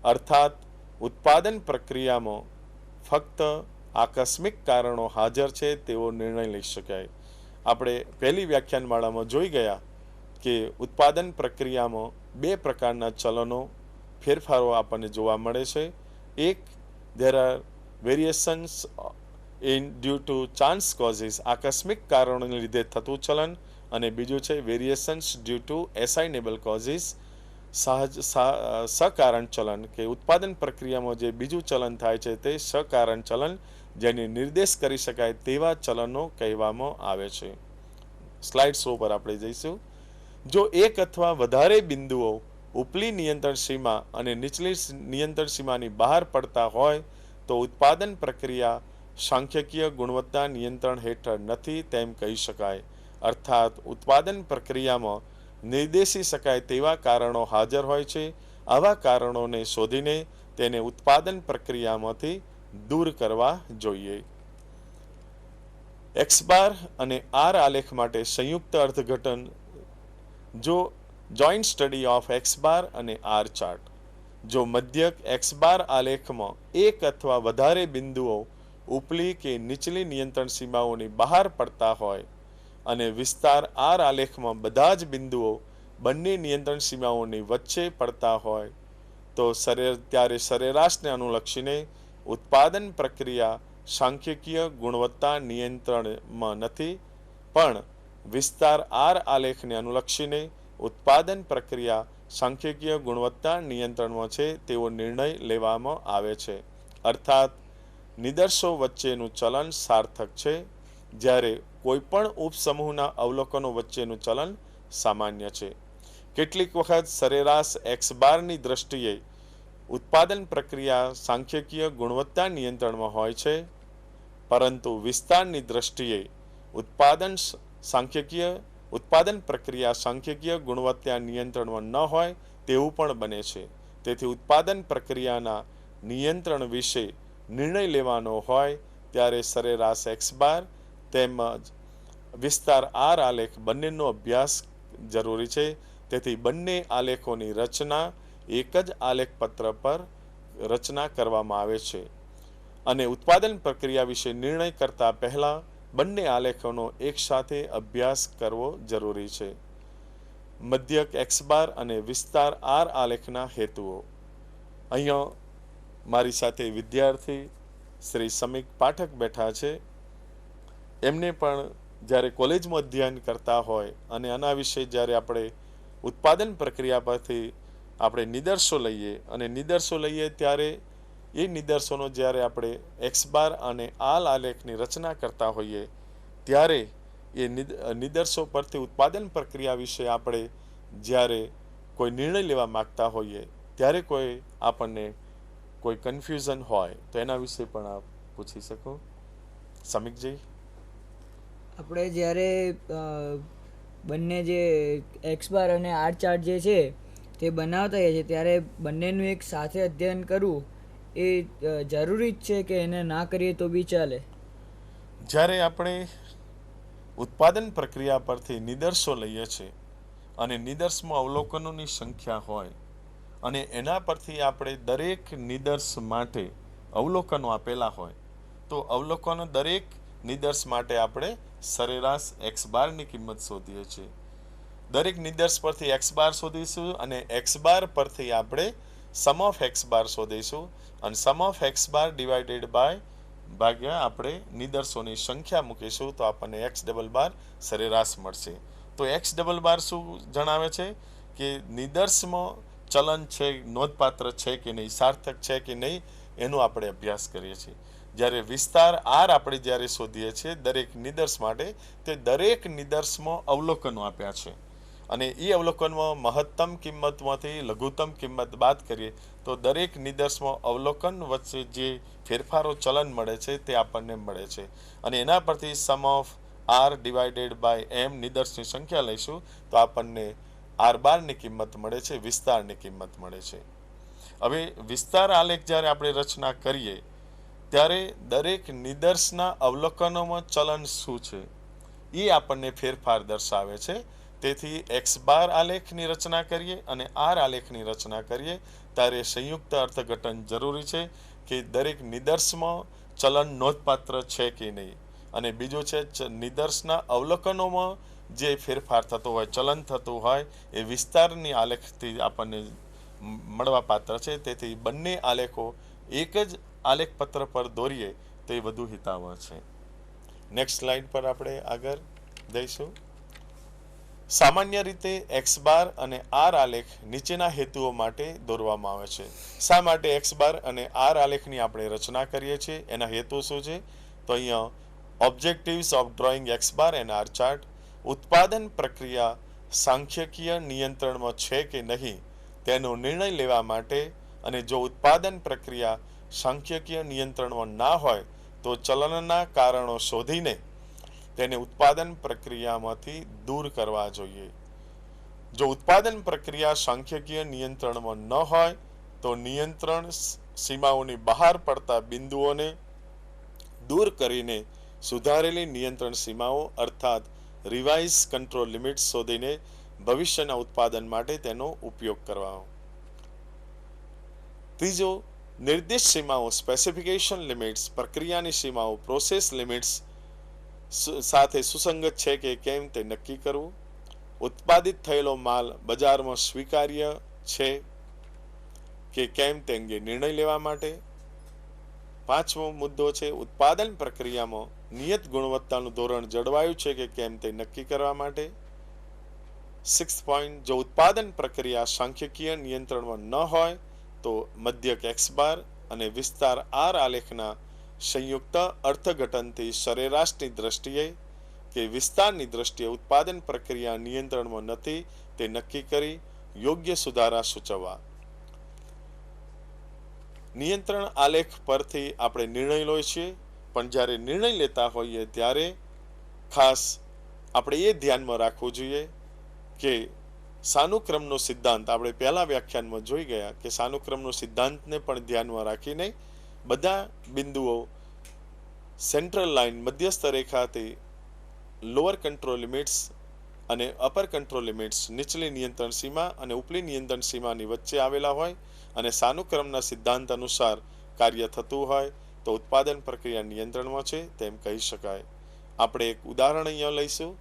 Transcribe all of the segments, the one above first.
अर्थात उत्पादन प्रक्रियामां फक्त आकस्मिक कारणों हाजर छे तेवो निर्णय लई शकाय। આપણે પહેલી વ્યાખ્યાનમાળામાં જોઈ ગયા કે ઉત્પાદન પ્રક્રિયામાં બે પ્રકારના ચલનો ફેરફારો આપણને જોવા મળે છે. એક, there are variations in due to chance causes, આકસ્મિક કારણોને લીધે થતું ચલન, અને બીજું છે variations due to assignable causes, સકારણ ચલન, કે ઉત્પાદન પ્રક્રિયામાં જે બીજું ચલન થાય છે તે સકારણ ચલન, જેને નિર્દેશ કરી શકાય તેવા ચલનો કહેવામાં આવે છે. સ્લાઇડ 100 પર આપણે જઈશું. જો એક અથવા વધારે બિંદુઓ ઉપલી નિયંત્રણ સીમા અને નીચલી નિયંત્રણ સીમાની બહાર પડતા હોય તો ઉત્પાદન પ્રક્રિયા સાંખ્યકીય ગુણવત્તા નિયંત્રણ હેઠળ નથી તેમ કહી શકાય. અર્થાત ઉત્પાદન પ્રક્રિયામાં નિર્દેશી શકાય તેવા કારણો હાજર હોય છે. આવા કારણોને શોધીને તેને ઉત્પાદન પ્રક્રિયામાંથી દૂર કરવા જોઈએ. એક્સ બાર અને આર આલેખ માટે સંયુક્ત અર્થઘટન. જો જોઈન્ટ સ્ટડી ઓફ એક્સ બાર અને આર ચાર્ટ. જો મધ્યક એક્સ બાર આલેખમાં એક અથવા વધારે બિંદુઓ ઉપલી કે નીચલી નિયંત્રણ સીમાઓની બહાર પડતા હોય અને વિસ્તાર આર આલેખમાં બધા જ બિંદુઓ બંને નિયંત્રણ સીમાઓની વચ્ચે પડતા હોય તો ત્યારે સરેરાશને અનુલક્ષીને ઉત્પાદન પ્રક્રિયા સાંખ્યકીય ગુણવત્તા નિયંત્રણમાં નથી, પણ વિસ્તાર આર આલેખને અનુલક્ષીને ઉત્પાદન પ્રક્રિયા સાંખ્યકીય ગુણવત્તા નિયંત્રણમાં છે તેવો નિર્ણય લેવામાં આવે છે. અર્થાત નિદર્શો વચ્ચેનું ચલન સાર્થક છે, જ્યારે કોઈપણ ઉપસમૂહના અવલોકનો વચ્ચેનું ચલન સામાન્ય છે. કેટલીક વખત સરેરાશ એક્સ બારની દ્રષ્ટિએ ઉત્પાદન પ્રક્રિયા સાંખ્યકીય ગુણવત્તા નિયંત્રણમાં હોય છે, પરંતુ વિસ્તારની દ્રષ્ટિએ ઉત્પાદન પ્રક્રિયા સાંખ્યકીય ગુણવત્તા નિયંત્રણમાં ન હોય તેવું પણ બને છે. તેથી ઉત્પાદન પ્રક્રિયાના નિયંત્રણ વિશે નિર્ણય લેવાનો હોય ત્યારે સરેરાશ એક્સ બાર તેમજ વિસ્તાર આર આલેખ બંનેનો અભ્યાસ જરૂરી છે. તેથી બંને આલેખોની રચના એક જ આલેખપત્ર પર રચના કરવામાં આવે છે અને ઉત્પાદન પ્રક્રિયા વિશે નિર્ણય કરતા પહેલા બંને આલેખોનો એકસાથે અભ્યાસ કરવો જરૂરી છે. મધ્યક એક્સ બાર અને વિસ્તાર આર આલેખના હેતુઓ. અહીંયા મારી સાથે વિદ્યાર્થી શ્રી સમીક પાઠક બેઠા છે. એમને પણ જ્યારે કોલેજમાં અધ્યયન કરતા હોય અને આના વિશે જ્યારે આપણે ઉત્પાદન પ્રક્રિયા પરથી આપણે નિદર્શો લઈએ ત્યારે એ નિદર્શોનો જ્યારે આપણે એક્સ બાર અને આલ આલેખની રચના કરતા હોઈએ ત્યારે એ નિદર્શો પરથી ઉત્પાદન પ્રક્રિયા વિશે આપણે જ્યારે કોઈ નિર્ણય લેવા માગતા હોઈએ ત્યારે આપણને કોઈ કન્ફ્યુઝન હોય તો એના વિશે પણ આપ પૂછી શકો. સમીકજી, આપણે જ્યારે બંને જે એક્સ બાર અને આર ચાર્ટ જે છે તે બનાવતા હોઈએ છીએ ત્યારે બંનેનું એક સાથે અધ્યયન કરવું એ જરૂરી જ છે કે એને ના કરીએ તો બી ચાલે? જ્યારે આપણે ઉત્પાદન પ્રક્રિયા પરથી નિદર્શો લઈએ છીએ અને નિદર્શમાં અવલોકનોની સંખ્યા હોય અને એના પરથી આપણે દરેક નિદર્શ માટે અવલોકનો આપેલા હોય તો અવલોકનો દરેક નિદર્શ માટે આપણે સરેરાશ એક્સ બારની કિંમત શોધીએ છીએ. દરેક નિદર્શ પરથી એક્સ બાર શોધીશું અને એક્સ બાર પરથી આપણે સમ ઓફ એક્સ બાર શોધીશું અને સમ ઓફ એક્સ બાર ડિવાઇડેડ ભાગ્યા આપણે નિદર્શોની સંખ્યા મૂકીશું તો આપણને એક્સ ડબલ બાર સરેરાશ મળશે. તો એક્સ ડબલ બાર શું જણાવે છે કે નિદર્શમાં ચલન છે, નોંધપાત્ર છે કે નહીં, સાર્થક છે કે નહીં, એનો આપણે અભ્યાસ કરીએ છીએ. જ્યારે વિસ્તાર આર આપણે જ્યારે શોધીએ છીએ દરેક નિદર્શ માટે તે દરેક નિદર્શમાં અવલોકનો આપ્યા છે અને એ અવલોકનમાં મહત્તમ કિંમતમાંથી લઘુત્તમ કિંમત બાદ કરીએ તો દરેક નિદર્શમાં અવલોકન વચ્ચે જે ફેરફારો ચલન મળે છે તે આપણને મળે છે અને એના પરથી sum of R divided by M નિદર્શની સંખ્યા લઈશું તો આપણને આર બારની કિંમત મળે છે, વિસ્તારની કિંમત મળે છે. હવે વિસ્તાર આલેખ જ્યારે આપણે રચના કરીએ ત્યારે દરેક નિદર્શના અવલોકનોમાં ચલન શું છે એ આપણને ફેરફાર દર્શાવે છે. તેથી એક્સ બાર આલેખની રચના કરીએ અને આર આલેખની રચના કરીએ ત્યારે સંયુક્ત અર્થઘટન જરૂરી છે કે દરેક નિદર્શમાં ચલન નોંધપાત્ર છે કે નહીં. અને બીજું છે નિદર્શના અવલોકનોમાં જે ફેરફાર થતો હોય, ચલન થતું હોય, એ વિસ્તારની આલેખથી આપણને મળવા પાત્ર છે. તેથી બંને આલેખો એક જ આલેખપત્ર પર દોરીએ તો એ વધુ હિતાવહ છે. નેક્સ્ટ સ્લાઇડ પર આપણે આગળ જઈશું. સામાન્ય રીતે એક્સ બાર અને આર આલેખ નીચેના હેતુઓ માટે દોરવામાં આવે છે. શા માટે એક્સ બાર અને આર આલેખની આપણે રચના કરીએ છીએ, એના હેતુ શું છે? તો અહીંયા objectives of drawing X bar and R chart, ઉત્પાદન પ્રક્રિયા સાંખ્યકીય નિયંત્રણમાં છે કે નહીં તેનો નિર્ણય લેવા માટે, અને જો ઉત્પાદન પ્રક્રિયા સાંખ્યકીય નિયંત્રણમાં ના હોય તો ચલનના કારણો શોધીને તેને ઉત્પાદન પ્રક્રિયામાંથી દૂર કરવા જોઈએ. જો ઉત્પાદન પ્રક્રિયા સાંખ્યકીય નિયંત્રણમાં ન હોય તો નિયંત્રણ સીમાઓની બહાર પડતા બિંદુઓને દૂર કરીને સુધારેલી નિયંત્રણ સીમાઓ અર્થાત રિવાઇઝ કંટ્રોલ લિમિટ્સ શોધીને ભવિષ્યના ઉત્પાદન માટે તેનો ઉપયોગ કરવા. ત્રીજો, નિર્દિષ્ટ સીમાઓ સ્પેસિફિકેશન લિમિટ્સ પ્રક્રિયાની સીમાઓ પ્રોસેસ લિમિટ્સ સાથે સુસંગત છે કે કેમ તે નક્કી કરવું. ઉત્પાદિત થયેલો માલ બજારમાં સ્વીકાર્ય છે કે કેમ તે અંગે નિર્ણય લેવા માટે. પાંચમો મુદ્દો છે ઉત્પાદન પ્રક્રિયામાં નિયત ગુણવત્તાનું ધોરણ જળવાયું છે કે કેમ તે નક્કી કરવા માટે. 6th પોઈન્ટ, જો ઉત્પાદન પ્રક્રિયા સાંખ્યકીય નિયંત્રણમાં ન હોય તો મધ્યક એક્સ બાર અને વિસ્તાર આર આલેખના સંયુક્ત અર્થઘટનથી સરેરાશની દ્રષ્ટિએ કે વિસ્તારની દ્રષ્ટિએ ઉત્પાદન પ્રક્રિયા નિયંત્રણમાં નથી તે નક્કી કરી યોગ્ય સુધારા સૂચવવા. નિયંત્રણ આલેખ પરથી આપણે નિર્ણય લઈએ છીએ, પણ જ્યારે નિર્ણય લેતા હોઈએ ત્યારે ખાસ આપણે એ ધ્યાનમાં રાખવું જોઈએ કે સાનુક્રમનો સિદ્ધાંત, આપણે પહેલા વ્યાખ્યાનમાં જોઈ ગયા કે સાનુક્રમનો સિદ્ધાંતને પણ ધ્યાનમાં રાખીને બધા બિંદુઓ સેન્ટ્રલ લાઇન મધ્યસ્થ રેખાથી લોઅર કંટ્રોલ લિમિટ્સ અને અપર કંટ્રોલ લિમિટ્સ નીચલી નિયંત્રણ સીમા અને ઉપલી નિયંત્રણ સીમાની વચ્ચે આવેલા હોય અને સાનુક્રમના સિદ્ધાંત અનુસાર કાર્ય થતું હોય તો ઉત્પાદન પ્રક્રિયા નિયંત્રણમાં છે તેમ કહી શકાય. આપણે એક ઉદાહરણ અહીંયા લઈશું.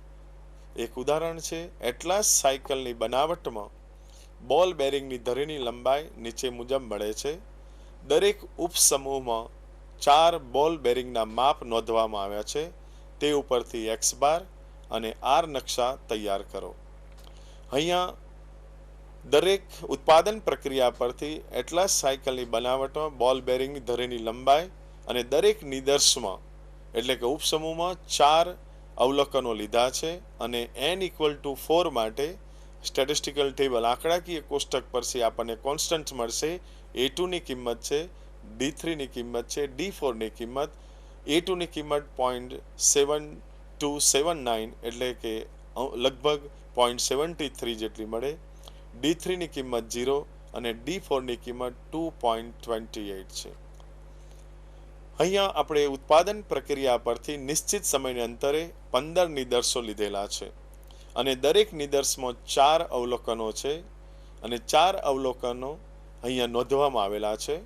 એક ઉદાહરણ છે એટલાસ સાયકલની બનાવટમાં બોલ બેરિંગની ધરીની લંબાઈ નીચે મુજબ મળે છે. દરેક ઉપસમૂહમાં 4 બોલ બેરિંગના માપ નોંધવામાં આવ્યા છે. તે ઉપરથી એક્સ બાર અને આર નકશા તૈયાર કરો. અહીંયા દરેક ઉત્પાદન પ્રક્રિયા પરથી એટલાસ સાયકલની બનાવટમાં બોલ બેરિંગની ધરીની લંબાઈ અને દરેક નિદર્શમાં એટલે કે ઉપસમૂહમાં 4 અવલોકનો લીધા છે અને n=4 માટે સ્ટેટિસ્ટિકલ ટેબલ આંકડાકીય કોષ્ટક પરથી આપણને કોન્સ્ટન્ટ મળશે. A2 ની કિંમત છે, D3 ની કિંમત છે, D4 ની કિંમત, A2 ની કિંમત 0.7279 એટલે કે લગભગ 0.73 જેટલી મળે, D3 ની કિંમત 0 અને D4 ની કિંમત 2.28 છે. અહીંયા આપણે ઉત્પાદન પ્રક્રિયા પરથી નિશ્ચિત સમયના અંતરે 15 નિદર્શો લીધેલા છે અને દરેક નિદર્શમાં 4 અવલોકનો છે અને 4 અવલોકનો અહીંયા નોંધવામાં આવેલા છે.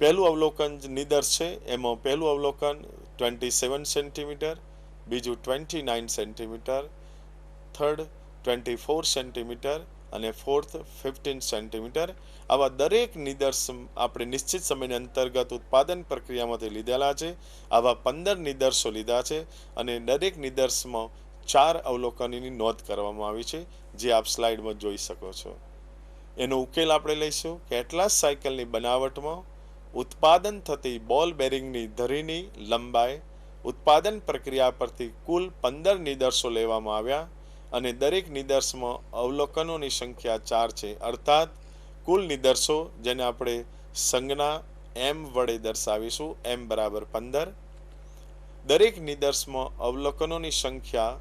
પહેલું અવલોકન નિદર્શ છે, એમાં પહેલું અવલોકન 27 સેન્ટીમીટર, બીજું 29 સેન્ટીમીટર, થર્ડ 24 સેન્ટીમીટર અને ફોર્થ 15 સેન્ટીમીટર. આવા દરેક નિદર્શ આપણે નિશ્ચિત સમયના અંતર્ગત ઉત્પાદન પ્રક્રિયામાંથી લીધેલા છે. આવા 15 નિદર્શો લીધા છે અને દરેક નિદર્શમાં 4 અવલોકનની નોંધ કરવામાં આવી છે, જે આપ સ્લાઇડમાં જોઈ શકો છો. એનો ઉકેલ આપણે લઈશું કે એટલાસ સાયકલની બનાવટમાં ઉત્પાદન થતી બોલ બેરિંગની ધરીની લંબાઈ ઉત્પાદન પ્રક્રિયા પરથી કુલ 15 નિદર્શો લેવામાં આવ્યા અને દરેક નિદર્શમાં અવલોકનોની સંખ્યા 4 છે. અર્થાત કુલ નિદર્શો, જેને આપણે સંજ્ઞા m વડે દર્શાવીશું, m=15. દરેક નિદર્શમાં અવલોકનોની સંખ્યા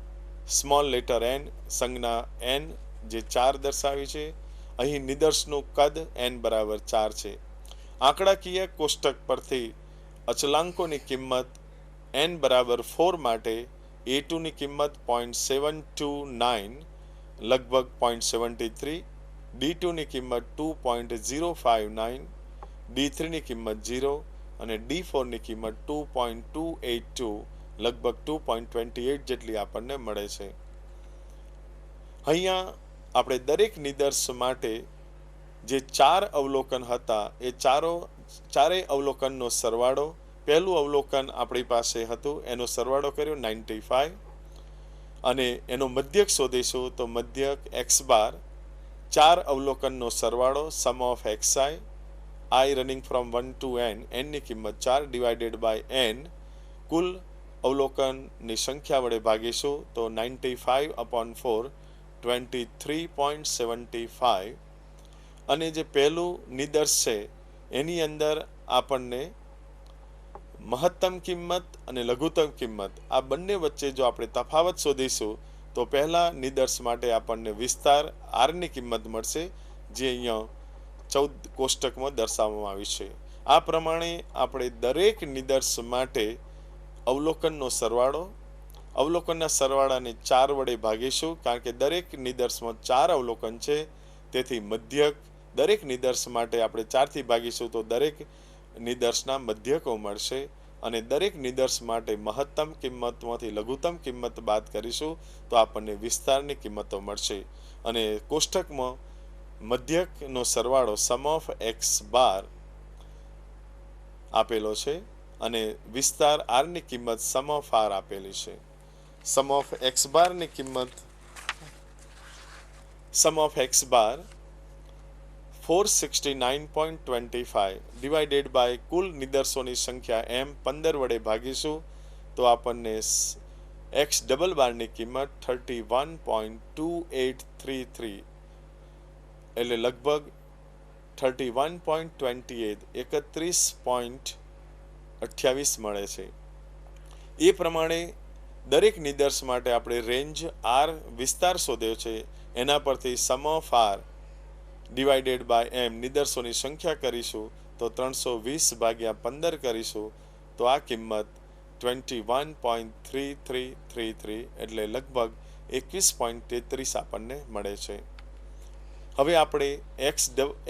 સ્મોલ લેટર n, સંજ્ઞા n જે 4 દર્શાવી છે. અહીં નિદર્શનું કદ n=4 છે. આંકડાકીય કોષ્ટક પરથી અચલાંકોની કિંમત n=4 માટે A2 ની કિંમત 0.729 લગભગ 0.73, D2ની કિંમત 2.059, D3ની કિંમત 0 અને D4ની કિંમત 2.282 લગભગ 2.28 જેટલી આપણને મળે છે. અહીંયા આપણે દરેક નિદર્શ માટે જે 4 અવલોકન હતા એ ચારેય અવલોકનનો સરવાળો, પહેલું અવલોકન આપણી પાસે હતું એનો સરવાળો કર્યો 95 અને એનો મધ્યક શોધીશું તો મધ્યક x બાર 4 અવલોકનનો સરવાળો sum of xi i running from 1 to n, n ની કિંમત 4 ડિવાઇડેડ બાય n, કુલ અવલોકનની સંખ્યા વડે ભાગીશું તો 95/4 23.75 અને જે પહેલું નિદર્શ છે એની અંદર આપણને મહત્તમ કિંમત અને લઘુત્તમ કિંમત આ બંને વચ્ચે જો આપણે તફાવત શોધીશું તો પહેલા નિદર્શ માટે આપણને વિસ્તાર r ની કિંમત મળશે જે અહીંયા 14 કોષ્ટકમાં દર્શાવવામાં આવી છે. આ પ્રમાણે આપણે દરેક નિદર્શ માટે અવલોકનનો સરવાળો, અવલોકનના સરવાળાને 4 વડે ભાગીશું કારણ કે દરેક નિદર્શમાં 4 અવલોકન છે, તેથી મધ્યક દરેક નિદર્શ માટે આપણે 4 થી ભાગીશું તો દરેક નિદર્શના મધ્યકો મળશે અને દરેક નિદર્શ માટે મહત્તમ કિંમતમાંથી લઘુત્તમ કિંમત બાદ કરીશું તો આપણને વિસ્તારની કિંમતો મળશે અને કોષ્ટકમાં મધ્યકનો સરવાળો સમ ઓફ એક્સ બાર આપેલો છે અને વિસ્તાર r ની કિંમત સમ ઓફ r આપેલી છે. સમ ઓફ એક્સ બારની કિંમત sum of X bar 469.25 divided by કુલ નિદર્શોની સંખ્યા m 15 વડે ભાગીશું તો આપણને x ડબલ બારની કિંમત 31.2833 એટલે લગભગ 31.28 મળે છે. એ પ્રમાણે દરેક નિદર્શ માટે આપણે રેન્જ r વિસ્તાર શોધ્યો છે એના પરથી sum of r divided by m નિદર્શોની સંખ્યા કરીશું તો 320/15 કરીશું તો આ કિંમત 21.3333 એટલે લગભગ 21.33 આપણને મળે છે. હવે આપણે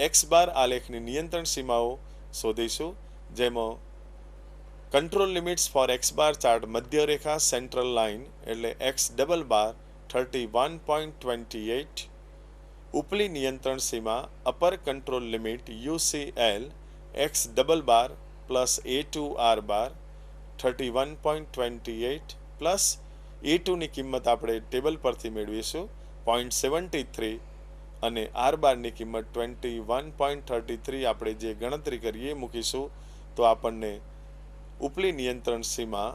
એક્સ બાર આલેખની નિયંત્રણ સીમાઓ શોધીશું જેમાં control limits for X bar chart મધ્યરેખા સેન્ટ્રલ લાઇન એટલે એક્સ ડબલ બાર 31.28, ઉપલી નિયંત્રણ સીમા upper control limit UCL X double bar plus A2 R bar 31.28 plus A2ની કિંમત આપણે ટેબલ પરથી મેળવીશું 0.73 અને R બારની કિંમત 21.33 આપણે જે ગણતરી કરીએ મૂકીશું તો આપણને ઉપલી નિયંત્રણ સીમા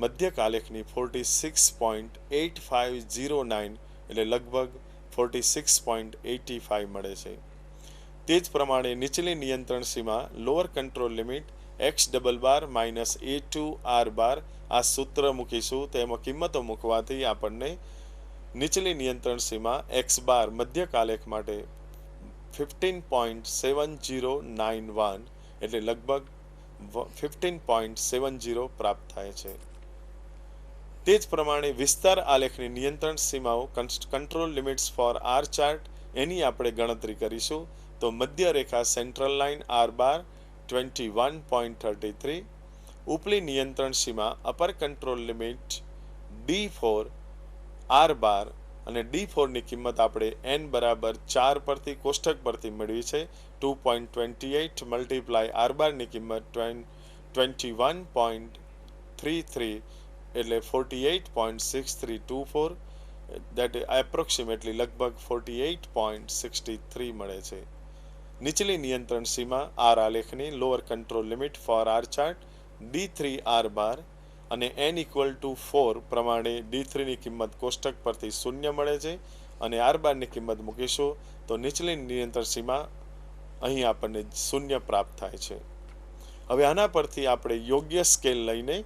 મધ્યક આલેખની 46.8509 એટલે લગભગ 46.85 મળે છે. તે જ પ્રમાણે નીચલી નિયંત્રણ સીમા lower control limit X double bar minus A2 R bar આ સૂત્ર મૂકીશું તેમાં કિંમતો મૂકવાથી આપણને નીચલી નિયંત્રણ સીમા એક્સ બાર મધ્યક આલેખ માટે 15.7091 એટલે લગભગ 15.70 પ્રાપ્ત થાય છે. તે જ પ્રમાણે વિસ્તાર આલેખની નિયંત્રણ સીમાઓ control limits for R chart એની આપણે ગણતરી કરીશું તો મધ્ય રેખા સેન્ટ્રલ લાઇન આર બાર 21.33, ઉપલી નિયંત્રણ સીમા upper control limit D4 R bar અને D4ની કિંમત આપણે n બરાબર 4 પરથી કોષ્ટક પરથી મેળવી છે 2.28 મલ્ટીપ્લાય R બારની કિંમત 21.33 એટલે 48.6324 that approximately લગભગ 48.63 મળે છે. નીચલી નિયંત્રણ સીમા R આલેખની lower control limit for R chart D3 R bar અને n ઇક્વલ ટુ 4 પ્રમાણે D3ની કિંમત કોષ્ટક પરથી 0 મળે છે અને R બારની કિંમત મૂકીશું તો નીચલી નિયંત્રણ સીમા અહીં આપણને 0 પ્રાપ્ત થાય છે. હવે આના પરથી આપણે યોગ્ય સ્કેલ લઈને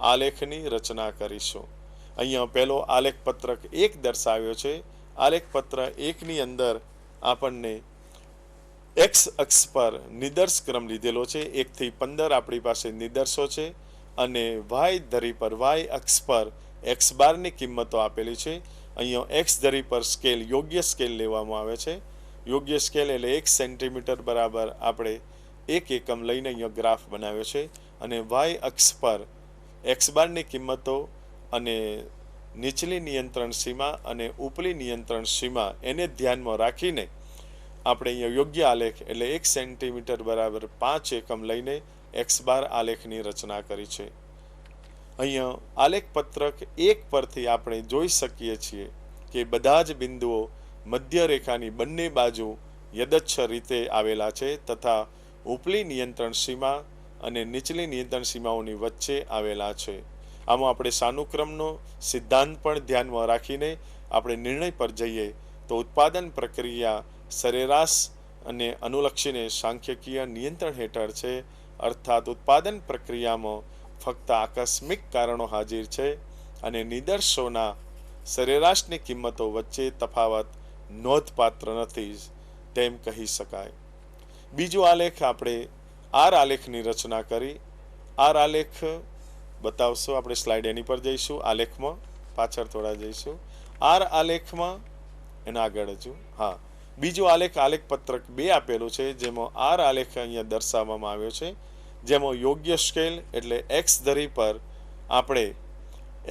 આલેખની રચના કરીશું. અહીંયા પહેલો આલેખ પત્રક 1 દર્શાવ્યો છે. આલેખ પત્ર 1ની અંદર આપણને x અક્ષ પર નિદર્શ ક્રમ લીધેલો છે, 1 થી 15 આપણી પાસે નિદર્શો છે અને y ધરી પર y અક્ષ પર x બારની કિંમતો આપેલી છે અહીંયા એક્સ ધરી પર સ્કેલ યોગ્ય સ્કેલ લેવામાં આવે છે. યોગ્ય સ્કેલ એટલે 1 સેન્ટીમીટર બરાબર આપણે 1 એકમ લઈને અહીંયા ગ્રાફ બનાવ્યો છે. અને વાય અક્ષ પર એક્સ બારની કિંમતો અને નીચલી નિયંત્રણ સીમા અને ઉપલી નિયંત્રણ સીમા એને ધ્યાનમાં રાખીને આપણે અહીંયા યોગ્ય આલેખ એટલે 1 સેન્ટીમીટર બરાબર 5 એકમ લઈને એક્સ બાર આલેખની રચના કરી છે. અહીંયા આલેખ પત્રક 1 પરથી આપણે જોઈ શકીએ છીએ કે બધા જ બિંદુઓ મધ્ય રેખાની બંને બાજુ યદચ્છ રીતે આવેલા છે તથા ઉપલી નિયંત્રણ સીમા અને નીચલી નિયંત્રણ સીમાઓની વચ્ચે આવેલા છે. આમાં આપણે સાનુક્રમનો સિદ્ધાંત પણ ધ્યાનમાં રાખીને આપણે નિર્ણય પર જઈએ તો ઉત્પાદન પ્રક્રિયા સરેરાશ અને અનુલક્ષીને સાંખ્યકીય નિયંત્રણ હેઠળ છે. અર્થાત ઉત્પાદન પ્રક્રિયામાં ફક્ત આકસ્મિક કારણો હાજર છે અને નિદર્શોના સરેરાશની કિંમતો વચ્ચે તફાવત નોંધપાત્ર નથી તેમ કહી શકાય. બીજો આલેખ આપણે આર આલેખની રચના કરી. આર આલેખ બતાવશો આપણે સ્લાઇડ એની પર જઈશું. આલેખમાં પાછળ થોડા જઈશું. આર આલેખમાં એના આગળ હજુ બીજો આલેખ આલેખ પત્રક 2 આપેલું છે જેમાં આર આલેખ અહીંયા દર્શાવવામાં આવ્યો છે. જેમાં યોગ્ય સ્કેલ એટલે એક્સ ધરી પર આપણે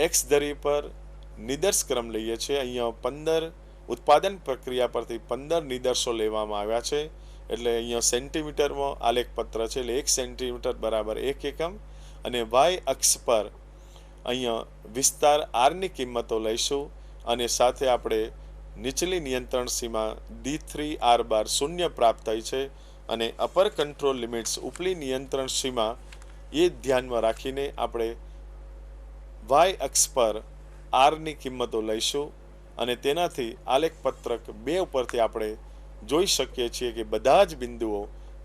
એક્સ ધરી પર નિદર્શ ક્રમ લઈએ છીએ. અહીંયા 15 ઉત્પાદન પ્રક્રિયા પરથી 15 નિદર્શો લેવામાં આવ્યા છે. એટલે અહીંયા સેન્ટીમીટરમાં આલેખ પત્ર છે એટલે 1 સેન્ટીમીટર બરાબર 1 એકમ. અને વાય અક્ષ પર અહીંયા વિસ્તાર આરની કિંમતો લઈશું અને સાથે આપણે નીચલી નિયંત્રણ સીમા D3R બાર 0 પ્રાપ્ત થઈ છે અને અપર કંટ્રોલ લિમિટ્સ ઉપલી નિયંત્રણ સીમા એ ધ્યાનમાં રાખીને આપણે વાય અક્ષ પર આરની કિંમતો લઈશું અને તેનાથી આલેખ પત્રક 2 ઉપરથી આપણે જોઈ શકીએ છીએ કે બધા જ બિંદુઓ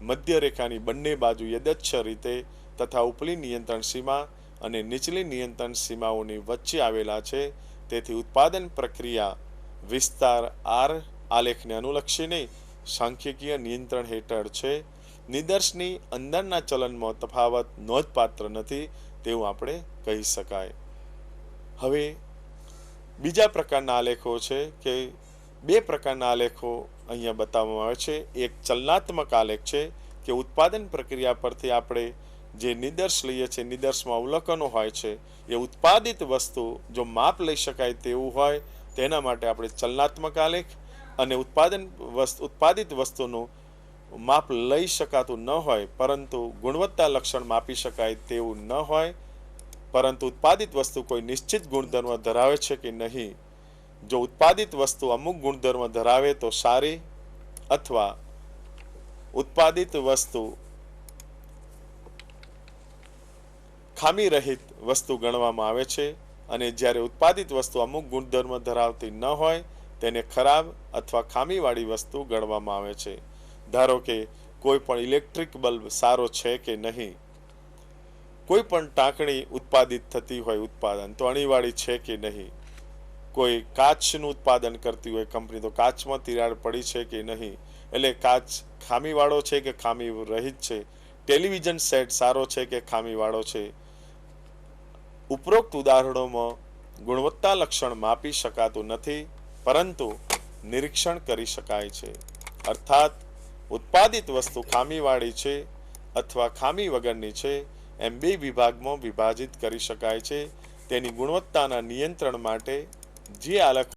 મધ્ય રેખાની બંને બાજુ યદચ્છ રીતે તથા ઉપલી નિયંત્રણ સીમા અને નીચલી નિયંત્રણ સીમાઓની વચ્ચે આવેલા છે. તેથી ઉત્પાદન પ્રક્રિયા વિસ્તાર આર આલેખને અનુલક્ષીને સાંખ્યકીય નિયંત્રણ હેઠળ છે. નિદર્શની અંદરના ચલનમાં તફાવત નોંધપાત્ર નથી તેવું આપણે કહી શકાય. હવે બીજા પ્રકારના આલેખો છે કે 2 પ્રકારના આલેખો અહીંયા બતાવવામાં આવે છે. એક ચલનાત્મક આલેખ છે કે ઉત્પાદન પ્રક્રિયા પરથી આપણે જે નિદર્શ લઈએ છીએ નિદર્શમાં અવલોકનો હોય છે એ ઉત્પાદિત વસ્તુ જો માપ લઈ શકાય તેવું હોય તેના માટે આપણે ચલનાત્મક આલેખ અને ઉત્પાદિત વસ્તુનું માપ લઈ શકાતું ન હોય પરંતુ ગુણવત્તા લક્ષણ માપી શકાય તેવું ન હોય પરંતુ ઉત્પાદિત વસ્તુ કોઈ નિશ્ચિત ગુણધર્મ ધરાવે છે કે નહીં. જો ઉત્પાદિત વસ્તુ અમુક ગુણધર્મ ધરાવે તો સારી અથવા ઉત્પાદિત વસ્તુ ખામી રહિત વસ્તુ ગણવામાં આવે છે અને જ્યારે ઉત્પાદિત વસ્તુ અમુક ગુણધર્મ ધરાવતી ન હોય તેને ખરાબ અથવા ખામીવાળી વસ્તુ ગણવામાં આવે છે. ધારો કે કોઈ પણ ઇલેક્ટ્રિક બલ્બ સારો છે કે નહીં, કોઈ પણ ટાંકણી ઉત્પાદિત થતી હોય ઉત્પાદન તો અણીવાળી છે કે નહીં, કોઈ કાચનું ઉત્પાદન કરતી હોય કંપની તો કાચમાં તિરાડ પડી છે કે નહીં, એટલે કાચ ખામીવાળો છે કે ખામી રહિત છે, ટેલિવિઝન સેટ સારો છે કે ખામીવાળો છે. ઉપરોક્ત ઉદાહરણોમાં ગુણવત્તા લક્ષણ માપી શકાતું નથી પરંતુ નિરીક્ષણ કરી શકાય છે. અર્થાત ઉત્પાદિત વસ્તુ ખામીવાળી છે અથવા ખામી વગરની છે એમ 2 વિભાગમાં વિભાજિત કરી શકાય છે. તેની ગુણવત્તાના નિયંત્રણ માટે જે આલેખ